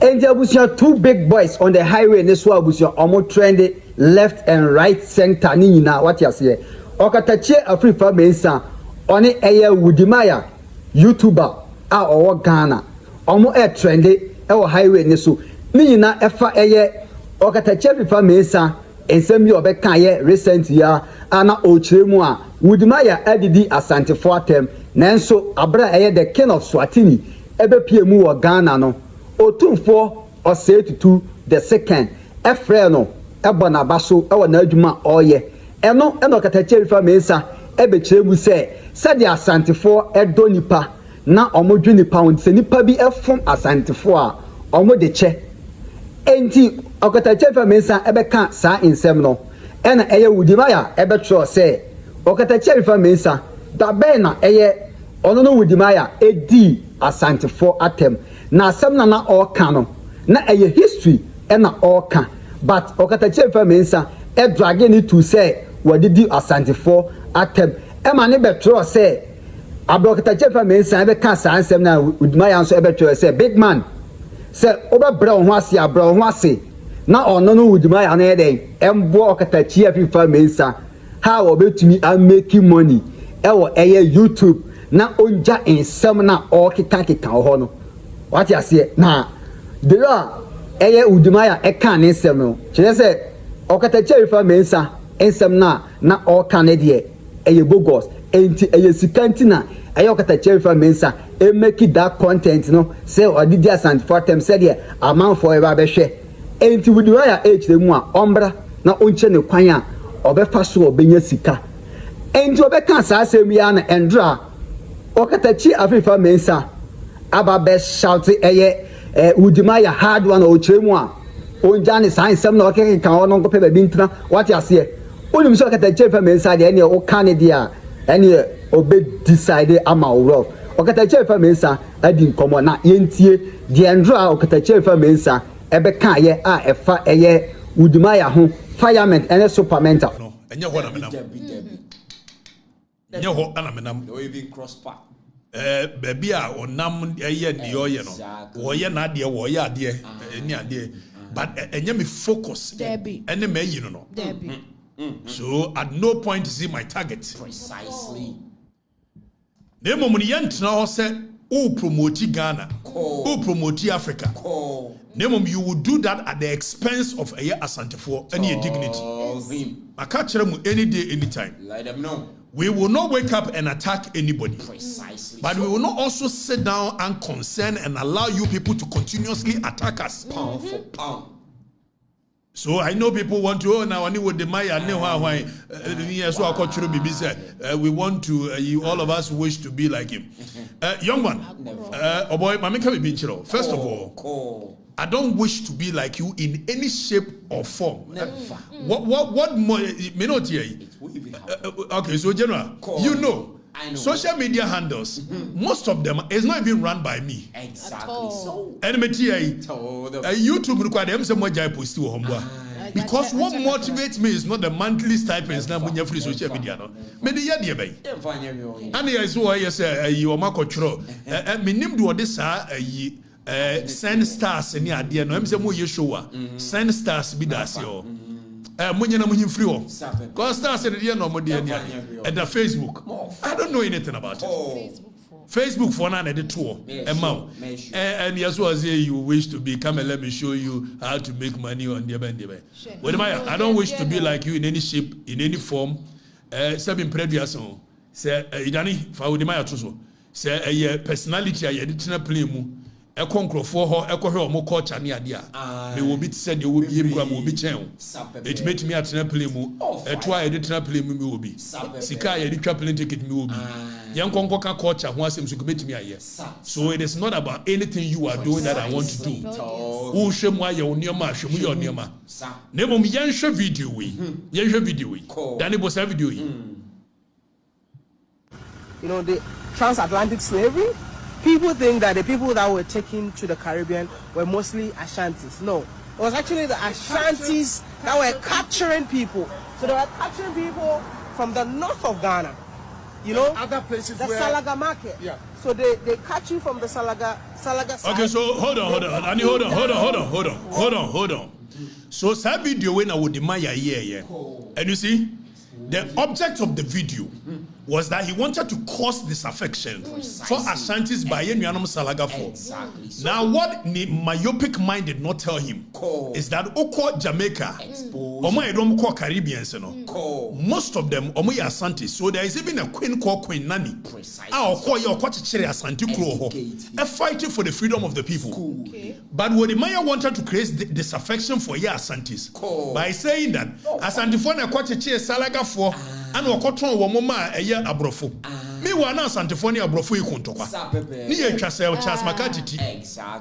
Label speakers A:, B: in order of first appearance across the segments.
A: And there was two big boys on the highway. And this was almost trendy left and right center. Nina, what you say? Okatakyie Afrifa mensa on it a Wode Maya YouTuber or Ghana. Almost a trendy highway. Nesu Nina efa Okatakyie Afrifa mensa and some you obeka recent year. Ana Ochiremua Wode Maya edidi asante for them. Nanso abra the king of Swatini ebe piemu wa Ghana no. Otumfo Osetutu the second efre no ebo na baso ewo na adwuma oye eno Okatakyie Afrifa mensa ebe kyeremu se de asantefo edo nipa na omodwe nipa won se nipa bi efom asantefo a omo de che enti Okatakyie Afrifa mensa ebe ka sa insem no ena Wode Maya ebe tro se Okatakyie Afrifa mensa da be na ono no Wode Maya edi asantefo atem na asem na oka no na history na oka but Okatakyie Afrifa mensa drag ni to say wadidi asantefo atem ma ne betro say Okatakyie Afrifa mensa be ka sa ansem na Wode Maya nso betro say big man say obebra ho ase abra ho ase na ono no Wode Maya na den embo Okatakyie Afrifa mensa how obetumi am making money ewo YouTube na onja ensem na okika ho no what you say na there are Wode Maya eka ne nsem no kire se Okatakyie Afrifa mensa ensem na oka ne de bogus enti sikanti na Okatakyie Afrifa mensa make that content no say odidi asant for them say de amount for eba be hwe enti Wode Maya echiremu a ombra na onche ne kwan a obefa so obenya sika enti obeka sa asem ya na endra Okatakyie Afrifa mensa aba be shout Wode Maya hard one o chiremu a onja ne san sem na okeke kan ono ko pe ba bintra what you say onim so Okatakyie Afrifa mensa de ene o kan de a ene obe decide ama rough Okatakyie Afrifa mensa adi nkomo na yentie de endra Okatakyie Afrifa mensa ebe kan a efa Wode Maya ho fireman ene supermental
B: no enye ho na menam enye ho na menam
C: no even cross path
B: baby a onam eye ne oye no wo ye na ade wo ye ade ni ade but enye me focus ene me yi no so at no point see my target
C: precisely
B: nemo mun ye ntena ho se o promote Ghana o promote Africa nemo you would do that at the expense of a asantefo any dignity aka kire mu any day anytime
C: let them know
B: we will not wake up and attack anybody.
C: Precisely.
B: But we will not also sit down and concern and allow you people to continuously attack us.
C: Pound for pound.
B: So I know people want to, now I need Wode Maya, we want to, all of us wish to be like him. Young man, oh boy, first of all, I don't wish to be like you in any shape or form.
C: Never.
B: What more, may not hear you. Okay, so General, you know, social media handles, most of them is not even run by me.
C: Exactly so.
B: And YouTube require them some more jai post because what motivates me is not the monthly stipends now when you're free social media. No, maybe you're dear bay. And I saw I say you are Marco Tro. Minim do this send stars in the idea. No, I'm saying more you show send stars be das yo. Munye na munye free o. Cause stars in the no more dear and the Facebook. I don't know anything about it. Facebook for now the tour and yes was here you wish to be come and let me show you how to make money on the band. Wode Maya, I don't wish to be like you in any shape, in any form. Sabin previous say idani fa Wode Maya to so say a personality I didn't play mu e konkrofo ho e kohwe omo culture ne ade a me will be said you will be able to be chen it made me at na play mu e to I didn't play mu me will be sika I did plane ticket me will be yan konkoka culture ho asem so bet me aye so it is not about anything you are doing that I want to do who shemu aye onioma hwemu ye onioma na mom yan hwe video we yan hwe video we dani bo sa video yi
D: you know the transatlantic slavery. People think that the people that were taken to the Caribbean were mostly Ashantis. No, it was actually the Ashantis that were capturing people. So they were capturing people from the north of Ghana. You know,
E: other places
D: the
E: where
D: Salaga market.
E: Yeah.
D: So they catch you from the Salaga side.
B: Okay, so hold on. Annie, hold on. So that video when I would Maya here, and you see, the object of the video was that he wanted to cause disaffection for Ashantis by Yenuanum Salaga for. Now, what the myopic mind did not tell him is that Oko Jamaica, Omo Edom call Caribbeans, most of them Omo Ashantis. So there is even a queen called Queen Nani. Our call your Ashanti Kro, a fighting for the freedom of the people. But Wode Maya wanted to create disaffection for Ashantis by saying that Asantifona Kwachiche Salaga for. And wakotron wo mama eye abrofo me wa na Santifonia abrofo ikuntokwa ni ye twasel Charles Makatiti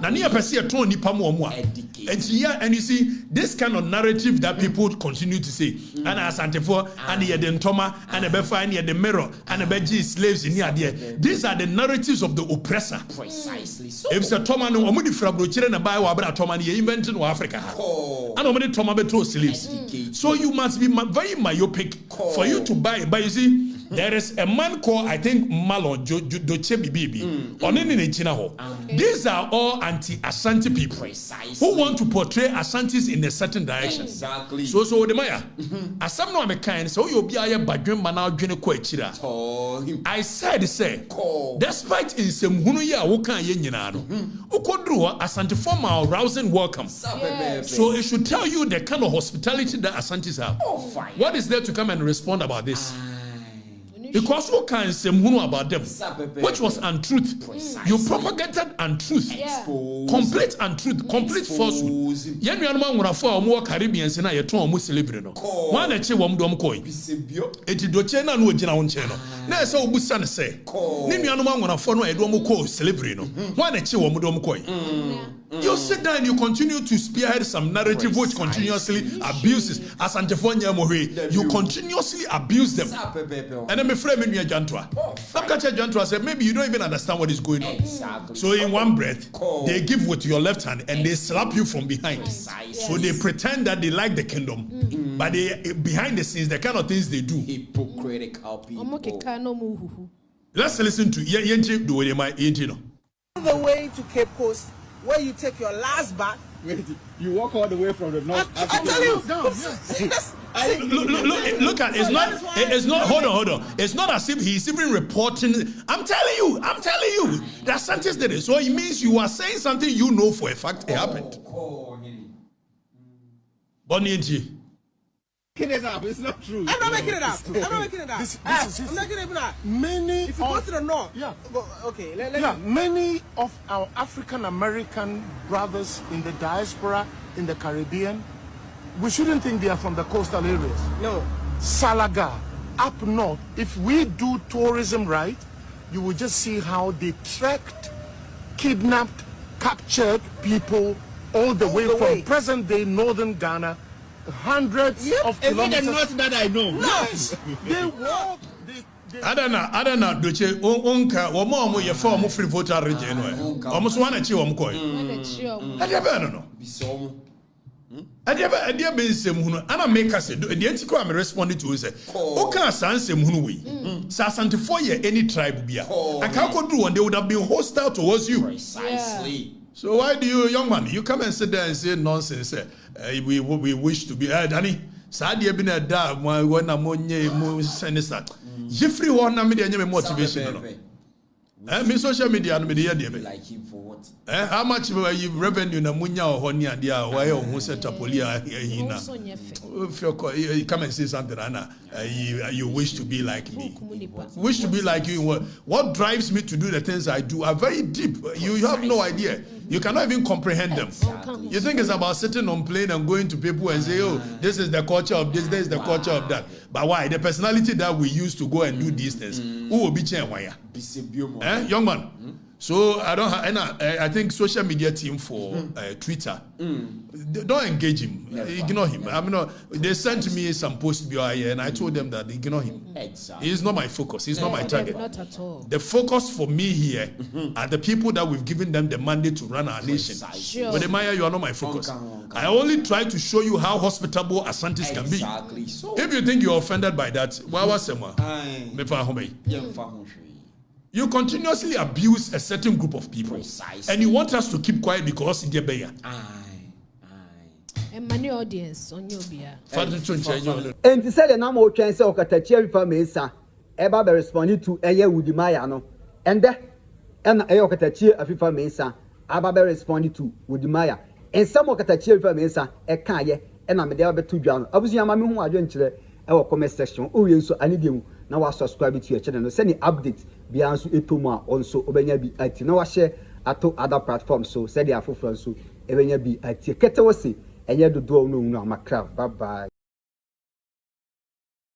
B: na ni apese eton nipa mo mo and you see this kind of narrative that people continue to say and Santifo and ye the ntoma and be fine ye the mirror and be G slaves in here. These are the narratives of the oppressor. Precisely so. If the toma no omudi frabro chire na bai wa bra toma ni invent in Africa and omudi toma be to slaves. So you must be very myopic for you to buy. But you see, there is a man called, I think, Malon Doche Bibi. These are all anti-Ashanti people who want to portray Ashantis in a certain direction.
C: Exactly.
B: So Wode Maya, as some no me kind, so you'll be a badrum mana dwene ko achira. I said, despite in some hunu ya wokan ye nyina no, ukodru Ashanti form our rousing welcome. So it should tell you the kind of hospitality that Ashantis have. What is there to come and respond about this? Because who can say about them, which was untruth. You propagated untruth, complete untruth, complete falsehood. Yen yanuma ngurafo omo Caribbeans na yeton omo celebrate no. Wan na che wom dom koi. Eti doche na no ogina won che no. Na ese obusa ne se. Ni nuanuma ngurafo no edo omo ko celebrate no. Wan na che wom dom koi. You sit down and you continue to spearhead some narrative which continuously abuses Asantefonia Mohe. You continuously abuse them. And then my friend me Jantwa. Jantwa said maybe you don't even understand what is going on. So in one breath, they give with your left hand and they slap you from behind. So they pretend that they like the kingdom, but they behind the scenes the kind of things they do.
C: Hypocritical people.
B: Let's listen to Yenti do Wode Maya Yenti.
D: The way to Cape Coast, where you take your last bath.
A: Wait, you walk all the way from the north.
D: I tell you,
B: look at it's not hold on. It's not as if he's even reporting. I'm telling you, that Sanchez did it. So it means you are saying something you know for a fact it happened. Bonnie.
A: It's not true.
D: I'm not making it up. I'm not making it up. I'm not making it up.
E: Many
D: if you go to the north, okay.
E: Many of our African American brothers in the diaspora, in the Caribbean, we shouldn't think they are from the coastal areas.
D: No.
E: Salaga, up north. If we do tourism right, you will just see how they tracked, kidnapped, captured people all the way from present-day northern Ghana. Hundreds of kilometers.
A: Not that I know.
E: Yes, they walk.
B: I don't know. Doche onka womo ye for mo free voter region no. Omo so wana chi wom koi. I don't know. I be nsem hunu. Ana make us the entiko am responding to say. Oka san nsem hunu we. Sa Santifo ye any tribe bia. Aka ko do one they would have been hostile towards you.
C: Precisely.
B: So why do you, young man, you come and sit there and say nonsense? We wish to be Danny. Sadi been a da when I'm on ye senator. Jeffrey one na media motivation. Me social media and media
C: like him for what?
B: How much you revenue na munya or honia dia why who set up polia hina. If you come and say something, Anna, you wish to be like me. Wish to be like you. What drives me to do the things I do are very deep. You have no idea. You cannot even comprehend them. You think it's about sitting on plane and going to people and say, oh, this is the culture of this is the culture of that. But why? The personality that we use to go and do these things. Who will be changing? Young man. So I think social media team for Twitter, don't engage him, ignore him. They sent me some posts here and I told them that ignore him. Exactly. He's not my focus. He's not my target.
F: Not at all.
B: The focus for me here are the people that we've given them the mandate to run our nation.
F: Sure.
B: Wode Maya, you are not my focus. I only try to show you how hospitable Asantis can be.
C: So,
B: if you think you're offended by that, You continuously abuse a certain group of people.
C: Precisely.
B: And you want us to keep quiet because they're better.
F: And many audience on your beer.
A: And to say the number of chances of Okatakyie Afrifa Mesa, Eba be responding to Wode Maya no. And that and Okatakyie Afrifa Mesa, Aba be responding to Wode Maya. And some Okatakyie Afrifa Mesa, Kaye, and I'm there to John. Obviously, I'm a man who I don't share our comment section. Oh, yes, so I need you. Now I subscribe to your channel. Send the update. Be answer etoma also obenya bi ati na wa share ato other platforms so said the afofran so ebenya bi ati kete wo se enye dodo no amakra bye bye.